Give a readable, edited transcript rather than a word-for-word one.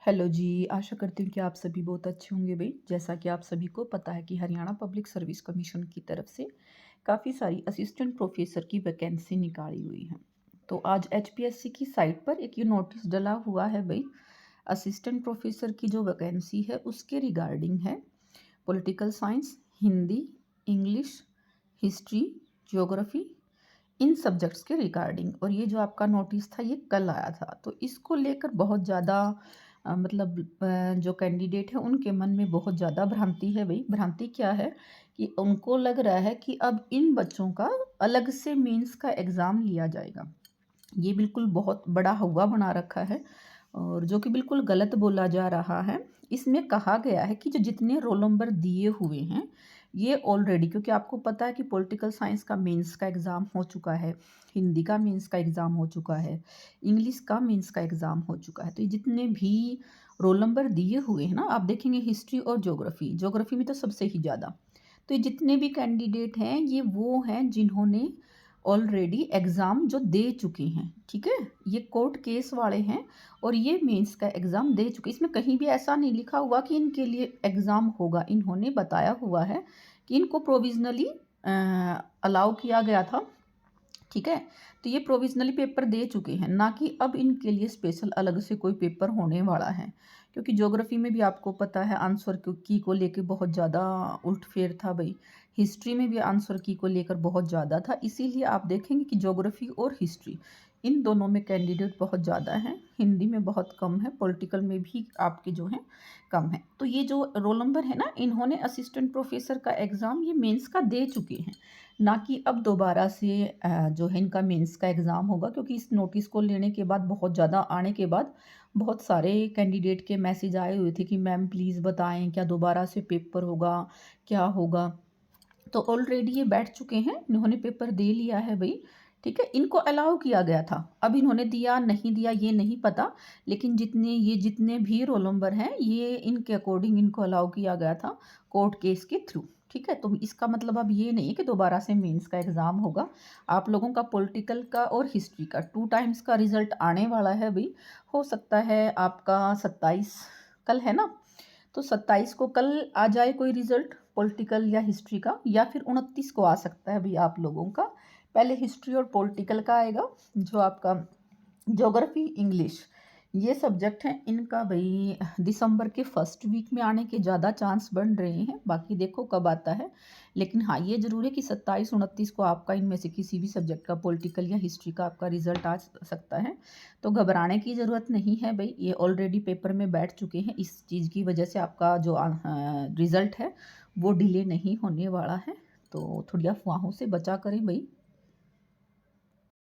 Hello जी, आशा करती हूँ कि आप सभी बहुत अच्छे होंगे भई। जैसा कि आप सभी को पता है कि हरियाणा पब्लिक सर्विस कमीशन की तरफ से काफ़ी सारी असिस्टेंट प्रोफ़ेसर की वैकेंसी निकाली हुई हैं। तो आज एचपीएससी की साइट पर एक ये नोटिस डला हुआ है भई, असिस्टेंट प्रोफ़ेसर की जो वैकेंसी है उसके रिगार्डिंग है। Political science, Hindi, English, history, geography इन सब्जेक्ट्स के रिगार्डिंग। और ये जो आपका नोटिस था ये कल आया था, तो इसको लेकर बहुत ज़्यादा मतलब जो कैंडिडेट है उनके मन में बहुत ज़्यादा भ्रांति है भई। भ्रांति क्या है कि उनको लग रहा है कि अब इन बच्चों का अलग से मेंस का एग्ज़ाम लिया जाएगा। ये बिल्कुल बहुत बड़ा हौवा बना रखा है और जो कि बिल्कुल गलत बोला जा रहा है। इसमें कहा गया है कि जो जितने रोल नंबर दिए हुए हैं, ये ऑलरेडी, क्योंकि आपको पता है कि पॉलिटिकल साइंस का मेंस का एग्ज़ाम हो चुका है, हिंदी का मेंस का एग्ज़ाम हो चुका है, इंग्लिश का मेंस का एग्ज़ाम हो चुका है। तो ये जितने भी रोल नंबर दिए हुए हैं ना, आप देखेंगे हिस्ट्री और ज्योग्राफ़ी, ज्योग्राफ़ी में तो सबसे ही ज़्यादा। तो ये जितने भी कैंडिडेट हैं, ये वो हैं जिन्होंने ऑलरेडी एग्ज़ाम जो दे चुके हैं, ठीक है? ये कोर्ट केस वाले हैं और ये मेंस का एग्ज़ाम दे चुके। इसमें कहीं भी ऐसा नहीं लिखा हुआ कि इनके लिए एग्ज़ाम होगा। इन्होंने बताया हुआ है कि इनको प्रोविज़नली अलाउ किया गया था, ठीक है? तो ये प्रोविज़नली पेपर दे चुके हैं, ना कि अब इनके लिए स्पेशल अलग से कोई पेपर होने वाला है। क्योंकि ज्योग्राफ़ी में भी आपको पता है आंसर की को लेके बहुत ज़्यादा उलट-फेर था भई। हिस्ट्री में भी आंसर की को लेकर बहुत ज़्यादा था। इसीलिए आप देखेंगे कि ज्योग्राफ़ी और हिस्ट्री इन दोनों में कैंडिडेट बहुत ज़्यादा हैं। हिंदी में बहुत कम है, पॉलिटिकल में भी आपके जो हैं कम है। तो ये जो रोल नंबर है ना, इन्होंने असिस्टेंट प्रोफ़ेसर का एग्ज़ाम ये मेंस का दे चुके हैं। ना कि अब दोबारा से जो है इनका मेंस का एग्ज़ाम होगा, क्योंकि इस नोटिस को लेने के बाद बहुत ज़्यादा आने के बाद बहुत सारे कैंडिडेट के मैसेज आए हुए थे कि मैम प्लीज़ बताएँ क्या दोबारा से पेपर होगा, क्या होगा? तो ऑलरेडी ये बैठ चुके हैं, इन्होंने पेपर दे लिया है भई, ठीक है? इनको अलाउ किया गया था। अब इन्होंने दिया, नहीं दिया ये नहीं पता, लेकिन जितने भी रोल नंबर हैं, ये इनके अकॉर्डिंग इनको अलाउ किया गया था कोर्ट केस के थ्रू, ठीक है? तो इसका मतलब अब ये नहीं है कि दोबारा से मेंस का एग्ज़ाम होगा। आप लोगों का पॉलिटिकल का और हिस्ट्री का 2 टाइम्स का रिज़ल्ट आने वाला है भई। हो सकता है आपका 27 कल है ना? तो 27 को कल आ जाए कोई रिज़ल्ट पॉलिटिकल या हिस्ट्री का, या फिर 29 को आ सकता है भई आप लोगों का। पहले हिस्ट्री और पॉलिटिकल का आएगा, जो आपका ज्योग्राफी, इंग्लिश ये सब्जेक्ट हैं, इनका भई दिसंबर के फर्स्ट वीक में आने के ज़्यादा चांस बन रहे हैं। बाकी देखो कब आता है। लेकिन हाँ, ये ज़रूर है कि 27-29 को आपका इनमें से किसी भी सब्जेक्ट का पॉलिटिकल या हिस्ट्री का आपका रिज़ल्ट आ सकता है। तो घबराने की ज़रूरत नहीं है भई, ये ऑलरेडी पेपर में बैठ चुके हैं। इस चीज़ की वजह से आपका जो रिज़ल्ट है वो डिले नहीं होने वाला है। तो थोड़ी अफ़वाहों से बचा करें भई।